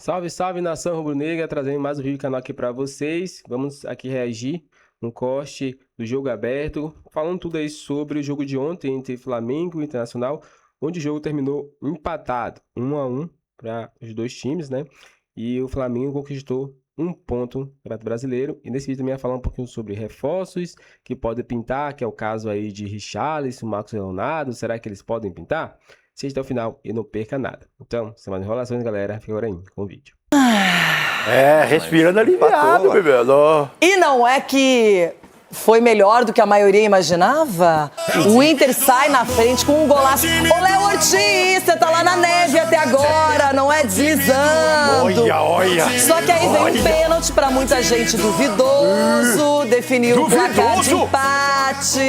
Salve, salve, nação rubro-negra, trazendo mais um vídeo do canal aqui para vocês. Vamos aqui reagir no corte do jogo aberto, falando tudo aí sobre o jogo de ontem entre Flamengo e Internacional, onde o jogo terminou empatado, 1-1 para os dois times, né? E o Flamengo conquistou um ponto no Campeonato Brasileiro. E nesse vídeo também vai falar um pouquinho sobre reforços que podem pintar, que é o caso aí de Richarlison, Marcos Leonardo. Será que eles podem pintar? Assista até o final e não perca nada. Então, sem mais enrolações, galera, fica agora aí com o vídeo. Respirando aliviado, bebê. E não é que foi melhor do que a maioria imaginava? O Inter sai na frente com um golaço. Ô, Léo Ortiz, você tá lá na neve até agora, não é deslizando. Olha. Só que aí vem um pênalti pra muita gente duvidoso, definiu o placar de empate.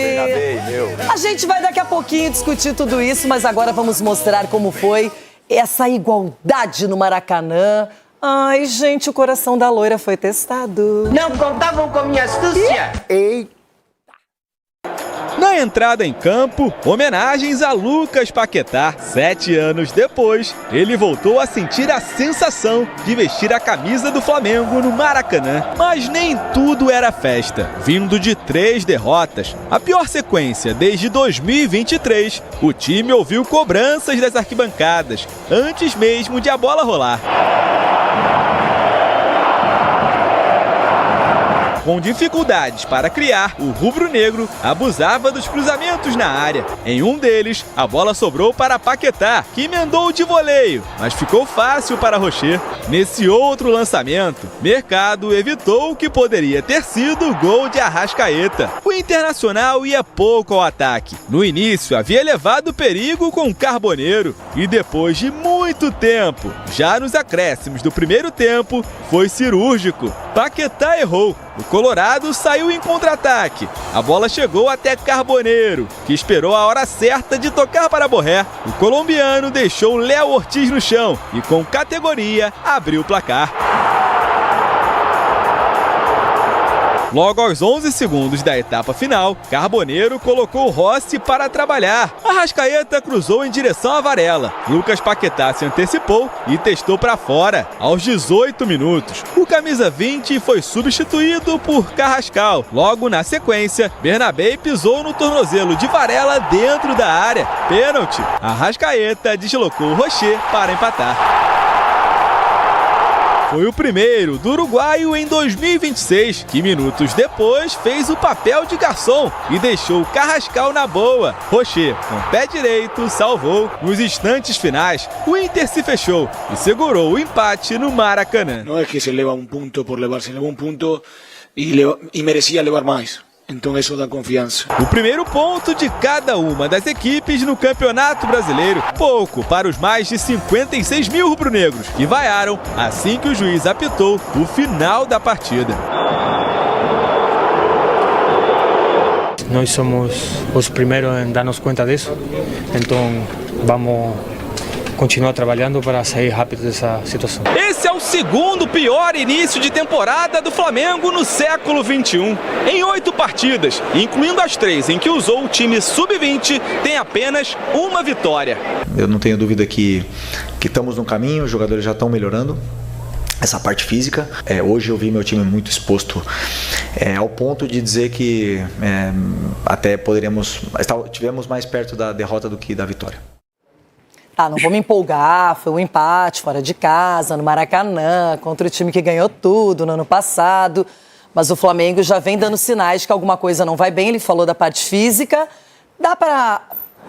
A gente vai daqui a pouquinho discutir tudo isso, mas agora vamos mostrar como foi essa igualdade no Maracanã. Ai, gente, o coração da loira foi testado. Não contavam com minha astúcia. Na entrada em campo, homenagens a Lucas Paquetá. 7 anos depois, ele voltou a sentir a sensação de vestir a camisa do Flamengo no Maracanã. Mas nem tudo era festa. Vindo de 3 derrotas, a pior sequência desde 2023, o time ouviu cobranças das arquibancadas, antes mesmo de a bola rolar. Com dificuldades para criar, o rubro-negro abusava dos cruzamentos na área. Em um deles, a bola sobrou para Paquetá, que emendou de voleio, mas ficou fácil para Rocher. Nesse outro lançamento, Mercado evitou o que poderia ter sido o gol de Arrascaeta. O Internacional ia pouco ao ataque. No início, havia levado perigo com o Carboneiro e depois de muito tempo, já nos acréscimos do primeiro tempo, foi cirúrgico. Paquetá errou. O Colorado saiu em contra-ataque. A bola chegou até Carboneiro, que esperou a hora certa de tocar para Borré. O colombiano deixou Léo Ortiz no chão e, com categoria, abriu o placar. Logo aos 11 segundos da etapa final, Carboneiro colocou Rossi para trabalhar. Arrascaeta cruzou em direção à Varela. Lucas Paquetá se antecipou e testou para fora. Aos 18 minutos, o camisa 20 foi substituído por Carrascal. Logo na sequência, Bernabé pisou no tornozelo de Varela dentro da área. Pênalti. Arrascaeta deslocou Rocher para empatar. Foi o primeiro do uruguaio em 2026, que minutos depois fez o papel de garçom e deixou Carrascal na boa. Rocher, com o pé direito, salvou. Nos instantes finais, o Inter se fechou e segurou o empate no Maracanã. Não é que se leva um ponto por levar, se leva um ponto e merecia levar mais. Então isso dá confiança. O primeiro ponto de cada uma das equipes no Campeonato Brasileiro. Pouco para os mais de 56 mil rubro-negros que vaiaram assim que o juiz apitou o final da partida. Nós somos os primeiros em darmos conta disso, então vamos continuar trabalhando para sair rápido dessa situação. Esse é o segundo pior início de temporada do Flamengo no século XXI. Em 8 partidas, incluindo as 3 em que usou o time sub-20, tem apenas uma vitória. Eu não tenho dúvida que estamos no caminho, os jogadores já estão melhorando essa parte física. Hoje eu vi meu time muito exposto ao ponto de dizer que até tivemos mais perto da derrota do que da vitória. Tá, não vou me empolgar, foi um empate fora de casa, no Maracanã, contra o time que ganhou tudo no ano passado. Mas o Flamengo já vem dando sinais de que alguma coisa não vai bem. Ele falou da parte física. Dá para,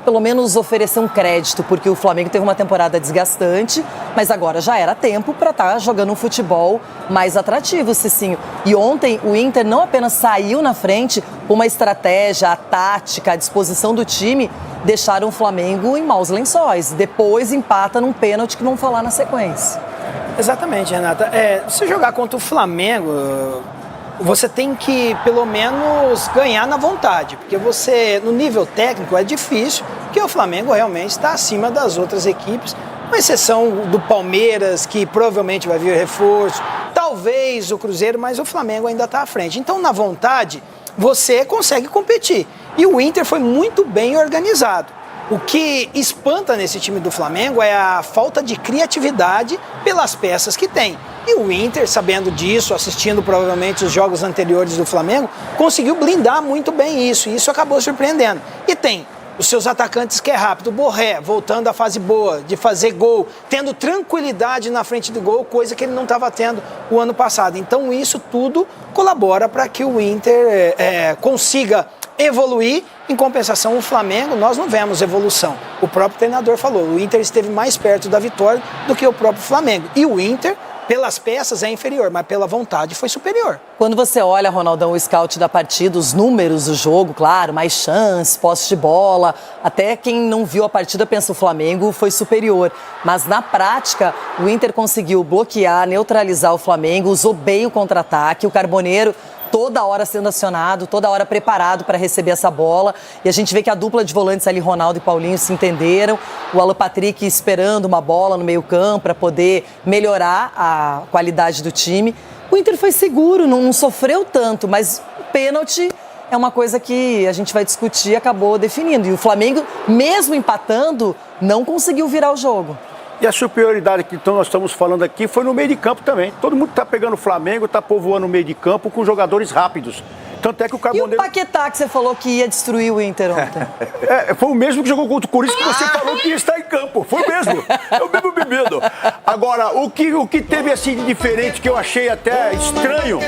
pelo menos, oferecer um crédito, porque o Flamengo teve uma temporada desgastante, mas agora já era tempo para estar jogando um futebol mais atrativo, Cicinho. E ontem o Inter não apenas saiu na frente com uma estratégia, a tática, a disposição do time, deixaram o Flamengo em maus lençóis. Depois empata num pênalti que vão falar na sequência. Exatamente, Renata. Se jogar contra o Flamengo, você tem que, pelo menos, ganhar na vontade. Porque você, no nível técnico, é difícil, porque o Flamengo realmente está acima das outras equipes, com exceção do Palmeiras, que provavelmente vai vir reforço, talvez o Cruzeiro, mas o Flamengo ainda está à frente. Então, na vontade, você consegue competir. E o Inter foi muito bem organizado. O que espanta nesse time do Flamengo é a falta de criatividade pelas peças que tem. E o Inter, sabendo disso, assistindo provavelmente os jogos anteriores do Flamengo, conseguiu blindar muito bem isso. E isso acabou surpreendendo. E tem os seus atacantes que é rápido. O Borré, voltando à fase boa, de fazer gol, tendo tranquilidade na frente do gol, coisa que ele não estava tendo o ano passado. Então isso tudo colabora para que o Inter consiga evoluir. Em compensação, o Flamengo, nós não vemos evolução. O próprio treinador falou, o Inter esteve mais perto da vitória do que o próprio Flamengo. E o Inter, pelas peças, é inferior, mas pela vontade foi superior. Quando você olha, Ronaldão, o scout da partida, os números do jogo, claro, mais chance, posse de bola, até quem não viu a partida pensa o Flamengo foi superior. Mas na prática, o Inter conseguiu bloquear, neutralizar o Flamengo, usou bem o contra-ataque, o Carboneiro toda hora sendo acionado, toda hora preparado para receber essa bola. E a gente vê que a dupla de volantes ali, Ronaldo e Paulinho, se entenderam. O Alan Patrick esperando uma bola no meio-campo para poder melhorar a qualidade do time. O Inter foi seguro, não sofreu tanto, mas o pênalti é uma coisa que a gente vai discutir e acabou definindo. E o Flamengo, mesmo empatando, não conseguiu virar o jogo. E a superioridade que então nós estamos falando aqui foi no meio de campo também. Todo mundo está pegando o Flamengo, está povoando o meio de campo com jogadores rápidos. Tanto é que o Carboneiro... E o Paquetá que você falou que ia destruir o Inter ontem? Foi o mesmo que jogou contra o Corinthians que você falou que ia estar em campo. Foi o mesmo. É o mesmo bebido. Agora, o que teve assim de diferente, que eu achei até estranho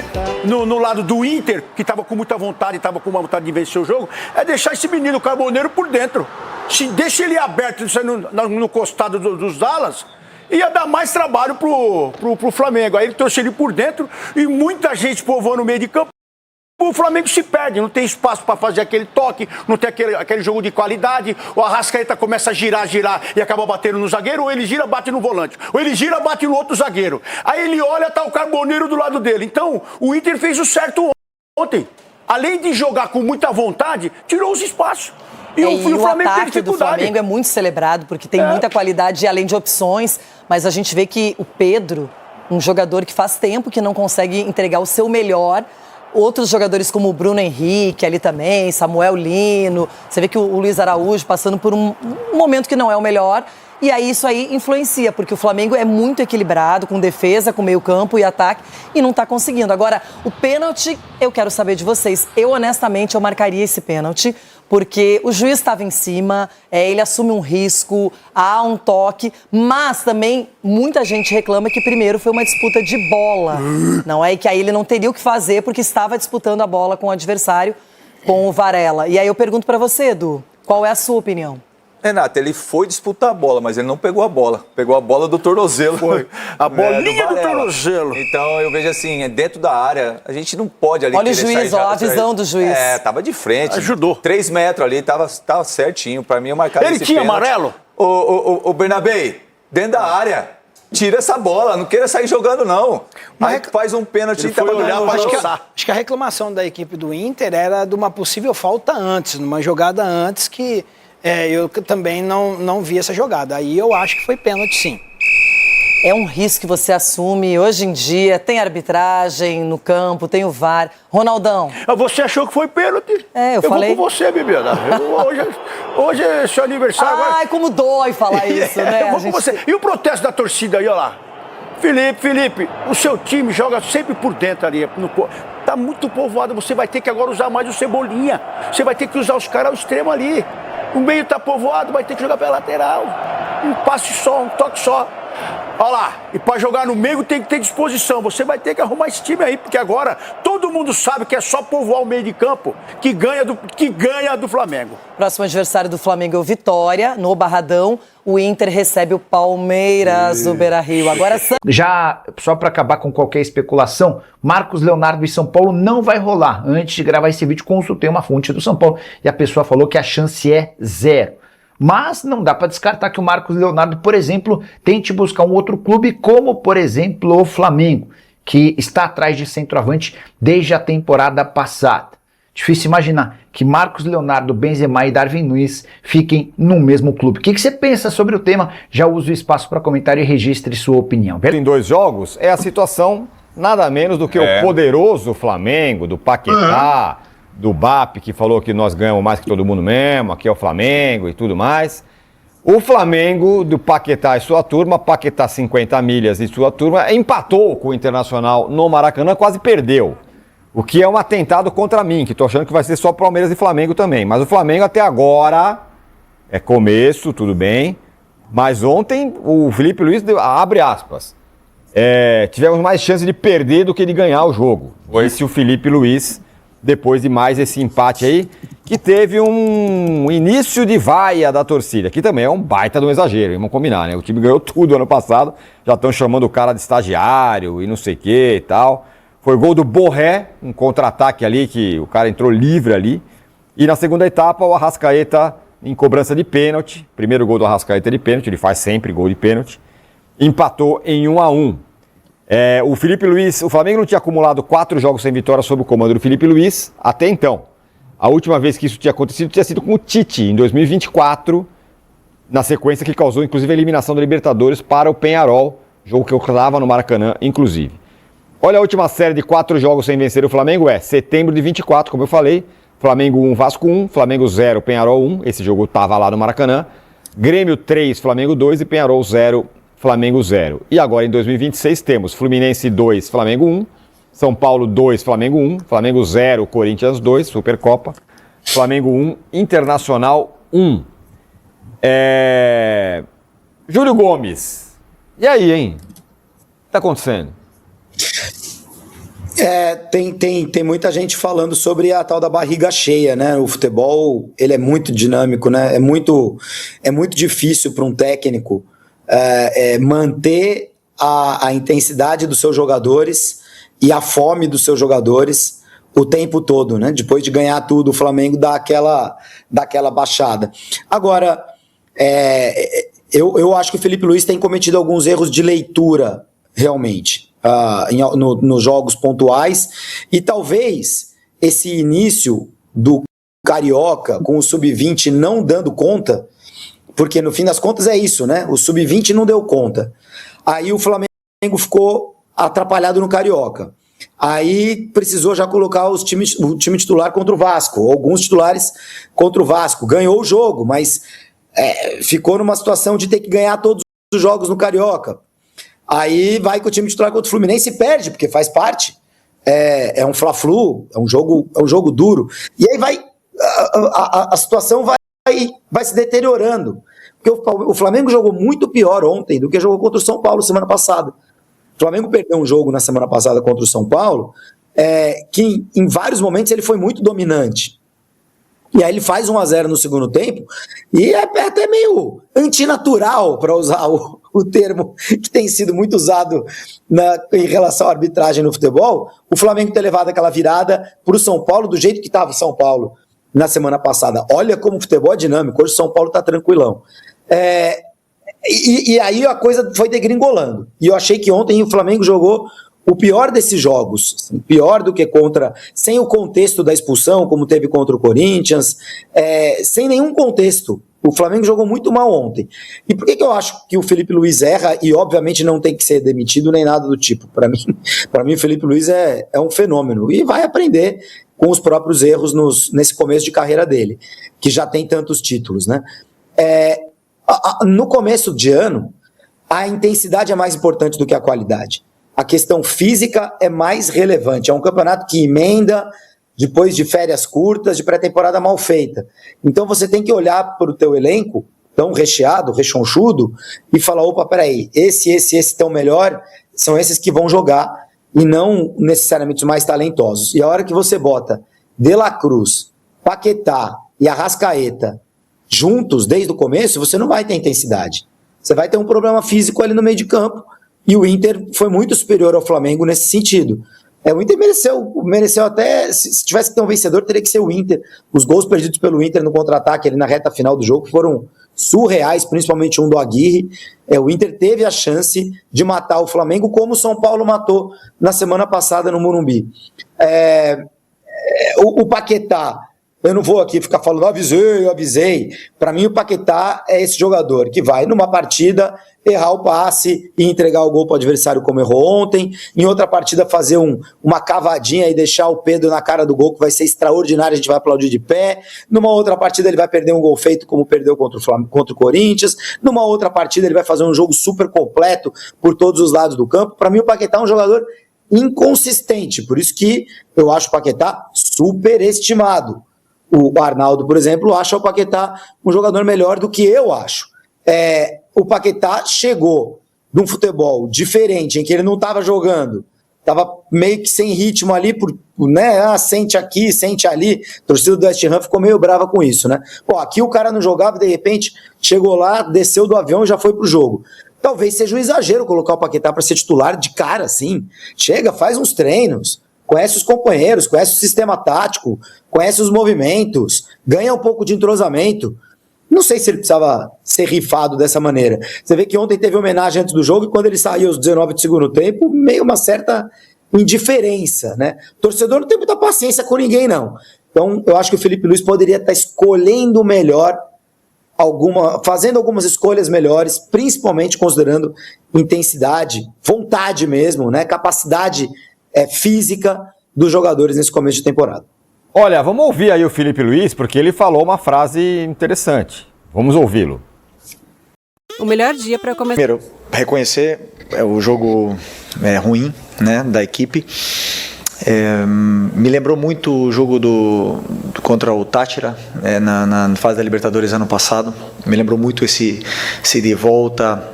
no lado do Inter, que estava com muita vontade, estava com uma vontade de vencer o jogo, é deixar esse menino Carboneiro por dentro. Se deixa ele aberto no costado dos alas, ia dar mais trabalho pro Flamengo. Aí ele trouxe ele por dentro e muita gente povoando o meio de campo. O Flamengo se perde, não tem espaço para fazer aquele toque, não tem aquele jogo de qualidade. O Arrascaeta começa a girar e acaba batendo no zagueiro, ou ele gira, bate no volante, ou ele gira, bate no outro zagueiro. Aí ele olha, tá o Carboneiro do lado dele. Então, o Inter fez o certo ontem. Além de jogar com muita vontade, tirou os espaços. E o Flamengo tem dificuldade. O Flamengo é muito celebrado, porque tem muita qualidade, além de opções. Mas a gente vê que o Pedro, um jogador que faz tempo que não consegue entregar o seu melhor. Outros jogadores como o Bruno Henrique ali também, Samuel Lino. Você vê que o Luiz Araújo passando por um momento que não é o melhor. E aí isso aí influencia, porque o Flamengo é muito equilibrado, com defesa, com meio campo e ataque, e não está conseguindo. Agora, o pênalti, eu quero saber de vocês. Eu, honestamente, eu marcaria esse pênalti, porque o juiz estava em cima, ele assume um risco, há um toque, mas também muita gente reclama que primeiro foi uma disputa de bola, não é? E que aí ele não teria o que fazer porque estava disputando a bola com o adversário, com o Varela. E aí eu pergunto para você, Edu, qual é a sua opinião? Renato, ele foi disputar a bola, mas ele não pegou a bola. Pegou a bola do tornozelo. Foi. A bolinha do tornozelo. Então, eu vejo assim, dentro da área, a gente não pode ali... Olha o juiz, ó, a visão do juiz. Tava de frente. Ajudou. 3 metros ali, tava certinho. Pra mim, eu marcava esse pênalti. Ele tinha amarelo? O Bernabé, dentro da área, tira essa bola, não queira sair jogando, não. Aí faz um pênalti e tava olhando. Acho que a reclamação da equipe do Inter era de uma possível falta antes, numa jogada antes que... eu também não vi essa jogada. Aí eu acho que foi pênalti, sim. É um risco que você assume hoje em dia. Tem arbitragem no campo, tem o VAR. Ronaldão. Você achou que foi pênalti? Eu falei. Eu vou com você, Bibiana. Hoje é seu aniversário. Ai, como dói falar isso, né? Eu vou com você. E o protesto da torcida aí, olha lá. Felipe, o seu time joga sempre por dentro ali. Tá muito povoado. Você vai ter que agora usar mais o Cebolinha. Você vai ter que usar os caras ao extremo ali. O meio tá povoado, vai ter que jogar pela lateral. Um passe só, um toque só. Olha lá, e para jogar no meio tem que ter disposição. Você vai ter que arrumar esse time aí, porque agora todo mundo sabe que é só povoar o meio de campo que ganha do Flamengo. Próximo adversário do Flamengo é o Vitória, no Barradão. O Inter recebe o Palmeiras no Beira-Rio. Agora já, só para acabar com qualquer especulação, Marcos Leonardo e São Paulo não vai rolar. Antes de gravar esse vídeo, consultei uma fonte do São Paulo e a pessoa falou que a chance é 0. Mas não dá para descartar que o Marcos Leonardo, por exemplo, tente buscar um outro clube, como, por exemplo, o Flamengo, que está atrás de centroavante desde a temporada passada. Difícil imaginar que Marcos Leonardo, Benzema e Darwin Núñez fiquem no mesmo clube. O que você pensa sobre o tema? Já uso o espaço para comentário e registre sua opinião. Em 2 jogos, é a situação nada menos do que o poderoso Flamengo, do Paquetá, do BAP, que falou que nós ganhamos mais que todo mundo mesmo, aqui é o Flamengo e tudo mais. O Flamengo, do Paquetá e sua turma, Paquetá 50 milhas e sua turma, empatou com o Internacional no Maracanã, quase perdeu. O que é um atentado contra mim, que tô achando que vai ser só Palmeiras e Flamengo também. Mas o Flamengo até agora é começo, tudo bem. Mas ontem o Felipe Luiz abre aspas. Tivemos mais chance de perder do que de ganhar o jogo. Disse o Felipe Luiz, depois de mais esse empate aí, que teve um início de vaia da torcida, que também é um baita de um exagero, vamos combinar, né? O time ganhou tudo ano passado, já estão chamando o cara de estagiário e não sei o que e tal. Foi gol do Borré, um contra-ataque ali, que o cara entrou livre ali. E na segunda etapa, o Arrascaeta em cobrança de pênalti. Primeiro gol do Arrascaeta de pênalti, ele faz sempre gol de pênalti. Empatou em 1-1. O Felipe Luiz, o Flamengo não tinha acumulado 4 jogos sem vitória sob o comando do Felipe Luiz até então. A última vez que isso tinha acontecido tinha sido com o Tite, em 2024, na sequência que causou inclusive a eliminação da Libertadores para o Peñarol, jogo que ocorrava no Maracanã, inclusive. Olha a última série de 4 jogos sem vencer o Flamengo, setembro de 24, como eu falei, Flamengo 1, Vasco 1, Flamengo 0, Peñarol 1, esse jogo estava lá no Maracanã, Grêmio 3, Flamengo 2 e Peñarol 0, Flamengo 0. E agora em 2026 temos Fluminense 2, Flamengo 1, São Paulo 2, Flamengo 1, Flamengo 0, Corinthians 2, Supercopa, Flamengo 1, Internacional 1. Júlio Gomes, e aí, hein? O que tá acontecendo? Tem muita gente falando sobre a tal da barriga cheia, né? O futebol, ele é muito dinâmico, né? É muito difícil para um técnico manter a intensidade dos seus jogadores e a fome dos seus jogadores o tempo todo, né? Depois de ganhar tudo, o Flamengo dá aquela baixada. Agora, eu acho que o Felipe Luiz tem cometido alguns erros de leitura, realmente. Nos jogos pontuais, e talvez esse início do Carioca com o Sub-20 não dando conta, porque no fim das contas é isso, né? O Sub-20 não deu conta. Aí o Flamengo ficou atrapalhado no Carioca. Aí precisou já colocar o time titular contra o Vasco, alguns titulares contra o Vasco. Ganhou o jogo, mas ficou numa situação de ter que ganhar todos os jogos no Carioca. Aí vai com o time titular contra o Fluminense e perde, porque faz parte. É um Fla-Flu, é um jogo duro. E aí a situação vai se deteriorando. Porque o Flamengo jogou muito pior ontem do que jogou contra o São Paulo semana passada. O Flamengo perdeu um jogo na semana passada contra o São Paulo, que em vários momentos ele foi muito dominante. E aí ele faz 1-0 no segundo tempo, e é até meio antinatural, para usar o termo que tem sido muito usado em relação à arbitragem no futebol, o Flamengo ter levado aquela virada para o São Paulo do jeito que estava o São Paulo na semana passada. Olha como o futebol é dinâmico, hoje o São Paulo está tranquilão. E aí a coisa foi degringolando. E eu achei que ontem o Flamengo jogou o pior desses jogos, assim, pior do que sem o contexto da expulsão, como teve contra o Corinthians, sem nenhum contexto. O Flamengo jogou muito mal ontem. E por que eu acho que o Felipe Luiz erra e obviamente não tem que ser demitido nem nada do tipo? Para mim o Felipe Luiz é um fenômeno e vai aprender com os próprios erros nesse começo de carreira dele, que já tem tantos títulos, né? No começo de ano, a intensidade é mais importante do que a qualidade. A questão física é mais relevante. É um campeonato que emenda depois de férias curtas, de pré-temporada mal feita. Então você tem que olhar para o teu elenco, tão recheado, rechonchudo, e falar, opa, peraí, esse tão melhor, são esses que vão jogar, e não necessariamente os mais talentosos. E a hora que você bota De La Cruz, Paquetá e Arrascaeta juntos desde o começo, você não vai ter intensidade. Você vai ter um problema físico ali no meio de campo, e o Inter foi muito superior ao Flamengo nesse sentido. O Inter mereceu até, se tivesse que ter um vencedor, teria que ser o Inter. Os gols perdidos pelo Inter no contra-ataque ali na reta final do jogo foram surreais, principalmente um do Aguirre. O Inter teve a chance de matar o Flamengo, como o São Paulo matou na semana passada no Morumbi. O Paquetá Eu não vou aqui ficar falando, eu avisei. Para mim, o Paquetá é esse jogador que vai, numa partida, errar o passe e entregar o gol para o adversário como errou ontem. Em outra partida, fazer uma cavadinha e deixar o Pedro na cara do gol, que vai ser extraordinário, a gente vai aplaudir de pé. Numa outra partida, ele vai perder um gol feito como perdeu contra o Corinthians. Numa outra partida, ele vai fazer um jogo super completo por todos os lados do campo. Para mim, o Paquetá é um jogador inconsistente. Por isso que eu acho o Paquetá superestimado. O Arnaldo, por exemplo, acha o Paquetá um jogador melhor do que eu acho. O Paquetá chegou de um futebol diferente, em que ele não estava jogando, estava meio que sem ritmo ali, sente aqui, sente ali. A torcida do West Ham ficou meio brava com isso, né? Pô, aqui o cara não jogava e de repente chegou lá, desceu do avião e já foi pro jogo. Talvez seja um exagero colocar o Paquetá para ser titular de cara, assim. Chega, faz uns treinos, conhece os companheiros, conhece o sistema tático, conhece os movimentos, ganha um pouco de entrosamento. Não sei se ele precisava ser rifado dessa maneira. Você vê que ontem teve homenagem antes do jogo e quando ele saiu aos 19 do segundo tempo, meio uma certa indiferença, né? O torcedor não tem muita paciência com ninguém, não. Então, eu acho que o Felipe Luiz poderia estar escolhendo melhor, fazendo algumas escolhas melhores, principalmente considerando intensidade, vontade mesmo, né? Capacidade física dos jogadores nesse começo de temporada. Olha, vamos ouvir aí o Felipe Luiz, porque ele falou uma frase interessante. Vamos ouvi-lo. O melhor dia para começar. Primeiro, reconhecer o jogo ruim, né, da equipe. Me lembrou muito o jogo contra o Táchira, na fase da Libertadores ano passado. Me lembrou muito esse de volta,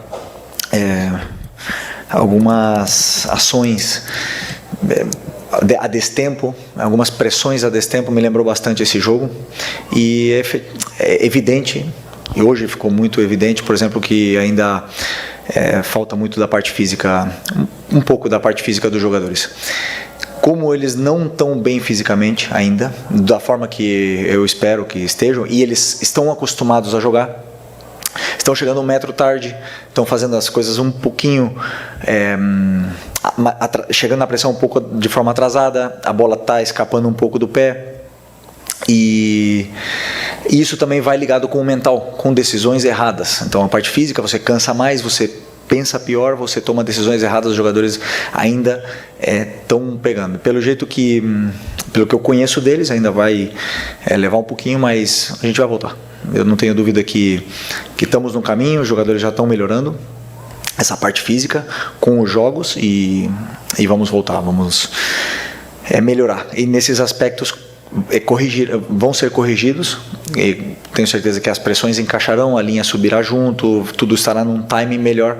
algumas ações a destempo, algumas pressões a destempo, me lembrou bastante esse jogo. E é evidente, e hoje ficou muito evidente, por exemplo, que ainda falta muito da parte física, um pouco da parte física dos jogadores. Como eles não estão bem fisicamente ainda, da forma que eu espero que estejam, e eles estão acostumados a jogar, estão chegando um metro tarde, estão fazendo as coisas um pouquinho, chegando na pressão um pouco de forma atrasada, a bola está escapando um pouco do pé, e isso também vai ligado com o mental, com decisões erradas. Então a parte física, você cansa mais, você pensa pior, você toma decisões erradas, os jogadores ainda estão pegando. Pelo que eu conheço deles, ainda vai levar um pouquinho, mas a gente vai voltar. Eu não tenho dúvida que estamos no caminho, os jogadores já estão melhorando essa parte física com os jogos e vamos voltar, vamos melhorar. E nesses aspectos vão ser corrigidos, e tenho certeza que as pressões encaixarão, a linha subirá junto, tudo estará num timing melhor,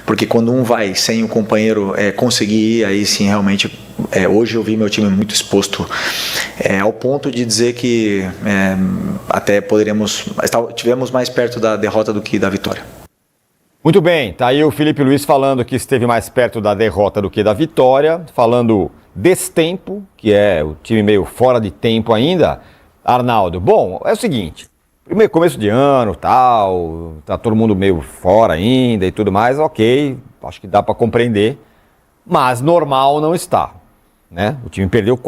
porque quando um vai sem o companheiro conseguir ir, aí sim realmente hoje eu vi meu time muito exposto, ao ponto de dizer que até tivemos mais perto da derrota do que da vitória. Muito bem, tá aí o Felipe Luiz falando que esteve mais perto da derrota do que da vitória, falando destempo, que é o time meio fora de tempo ainda. Arnaldo, bom, é o seguinte, primeiro começo de ano, tal, tá todo mundo meio fora ainda e tudo mais, ok, acho que dá para compreender, mas normal não está, né? O time perdeu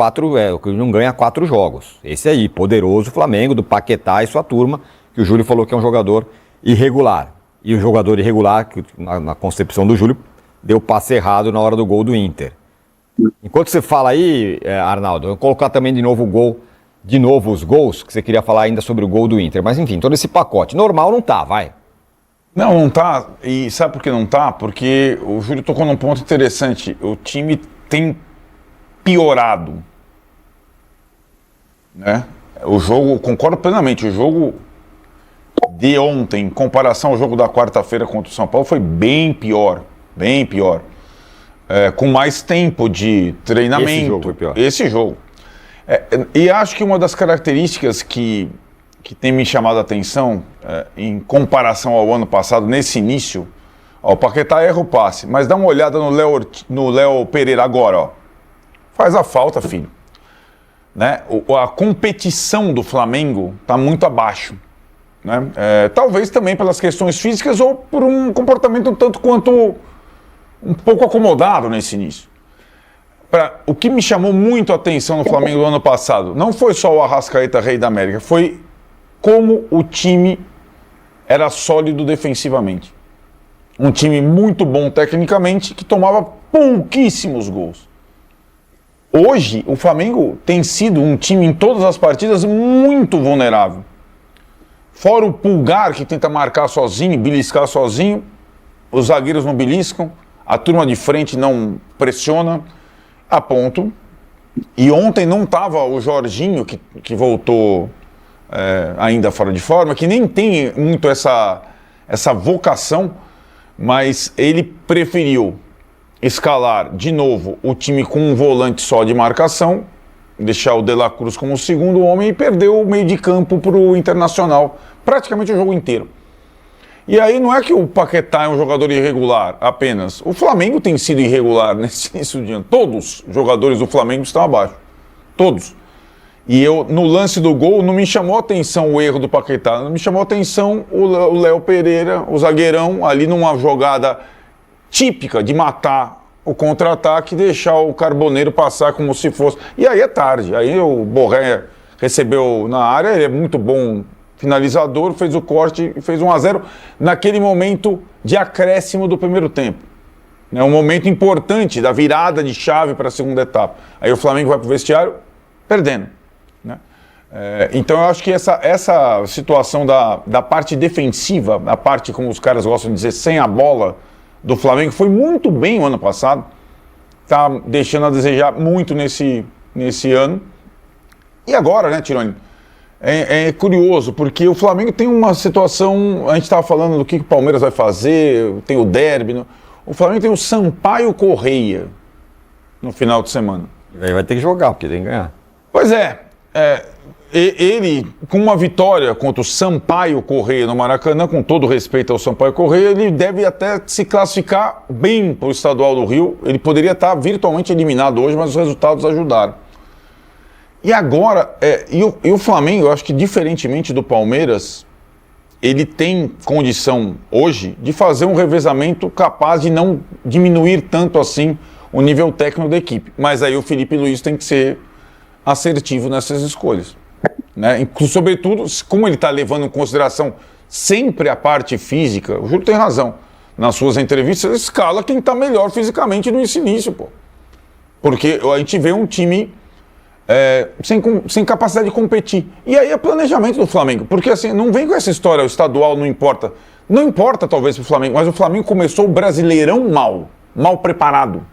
não ganha 4 jogos. Esse aí, poderoso Flamengo, do Paquetá e sua turma, que o Júlio falou que é um jogador irregular. E o jogador irregular, que na concepção do Júlio, deu passe errado na hora do gol do Inter. Enquanto você fala aí, Arnaldo, eu vou colocar também de novo os gols, que você queria falar ainda sobre o gol do Inter. Mas enfim, todo esse pacote. Normal não tá, vai. Não tá. E sabe por que não tá? Porque o Júlio tocou num ponto interessante. O time tem piorado, né? O jogo, concordo plenamente, o jogo de ontem, em comparação ao jogo da quarta-feira contra o São Paulo, foi bem pior, com mais tempo de treinamento. Esse jogo foi pior. Esse jogo. E acho que uma das características que tem me chamado a atenção, em comparação ao ano passado, nesse início, o Paquetá erra o passe, mas dá uma olhada no Léo Pereira agora, ó. Faz a falta, filho. Né? A competição do Flamengo está muito abaixo. Né? Talvez também pelas questões físicas ou por um comportamento um tanto quanto um pouco acomodado nesse início. o que me chamou muito a atenção no Flamengo do ano passado, não foi só o Arrascaeta Rei da América, foi como o time era sólido defensivamente. Um time muito bom tecnicamente, que tomava pouquíssimos gols. Hoje, o Flamengo tem sido um time em todas as partidas muito vulnerável. Fora o Pulgar, que tenta marcar sozinho, beliscar sozinho, os zagueiros não beliscam, a turma de frente não pressiona, a ponto. E ontem não estava o Jorginho, que voltou ainda fora de forma, que nem tem muito essa vocação, mas ele preferiu escalar de novo o time com um volante só de marcação, deixar o De La Cruz como segundo homem e perdeu o meio de campo para o Internacional, praticamente o jogo inteiro. E aí não é que o Paquetá é um jogador irregular apenas. O Flamengo tem sido irregular nesse início de ano. Todos os jogadores do Flamengo estão abaixo. Todos. E no lance do gol, não me chamou a atenção o erro do Paquetá. Não me chamou a atenção o Léo Pereira, o zagueirão, ali numa jogada típica de matar o contra-ataque e deixar o Carboneiro passar como se fosse. E aí é tarde. Aí o Borré recebeu na área, ele é muito bom finalizador, fez o corte e fez 1-0 naquele momento de acréscimo do primeiro tempo. É um momento importante da virada de chave para a segunda etapa. Aí o Flamengo vai para o vestiário perdendo. Né? Então eu acho que essa situação da parte defensiva, a parte, como os caras gostam de dizer, sem a bola do Flamengo, foi muito bem o ano passado. Está deixando a desejar muito nesse ano. E agora, né, Tironi? É curioso, porque o Flamengo tem uma situação, a gente estava falando do que o Palmeiras vai fazer, tem o derby, o Flamengo tem o Sampaio Correia no final de semana. Aí vai ter que jogar, porque tem que ganhar. Pois ele, com uma vitória contra o Sampaio Correia no Maracanã, com todo respeito ao Sampaio Correia, ele deve até se classificar bem para o Estadual do Rio. Ele poderia estar virtualmente eliminado hoje, mas os resultados ajudaram. E agora, e o Flamengo, eu acho que diferentemente do Palmeiras, ele tem condição hoje de fazer um revezamento capaz de não diminuir tanto assim o nível técnico da equipe. Mas aí o Felipe Luiz tem que ser assertivo nessas escolhas. Né? Sobretudo, como ele está levando em consideração sempre a parte física, o Júlio tem razão. Nas suas entrevistas, escala quem está melhor fisicamente no início, pô. Porque a gente vê um time sem capacidade de competir. E aí é planejamento do Flamengo. Porque assim, não vem com essa história, o estadual não importa. Não importa talvez para o Flamengo, mas o Flamengo começou o Brasileirão mal preparado.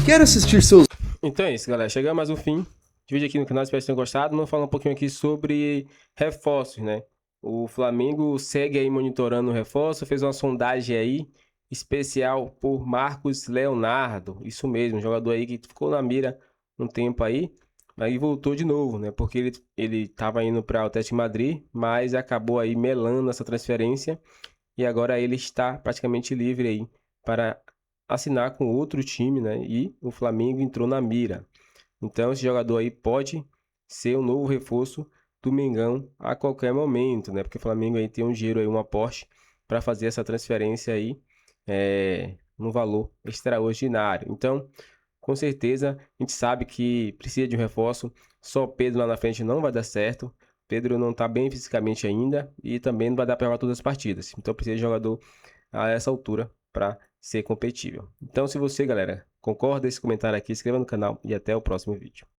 Quero assistir seus... Então é isso, galera. Chegamos mais um fim de vídeo aqui no canal. Espero que tenham gostado. Vamos falar um pouquinho aqui sobre reforços, né? O Flamengo segue aí monitorando o reforço. Fez uma sondagem aí especial por Marcos Leonardo. Isso mesmo, um jogador aí que ficou na mira um tempo aí, aí voltou de novo, né? Porque ele estava indo para o Atlético de Madrid, mas acabou aí melando essa transferência e agora ele está praticamente livre aí para assinar com outro time, né? E o Flamengo entrou na mira. Então esse jogador aí pode ser um novo reforço do Mengão a qualquer momento, né? Porque o Flamengo aí tem um dinheiro aí, um aporte para fazer essa transferência aí no valor extraordinário. Então, com certeza, a gente sabe que precisa de um reforço. Só Pedro lá na frente não vai dar certo. Pedro não está bem fisicamente ainda e também não vai dar para jogar todas as partidas. Então precisa de jogador a essa altura para ser compatível. Então, se você, galera, concorda, esse comentário aqui, inscreva no canal e até o próximo vídeo.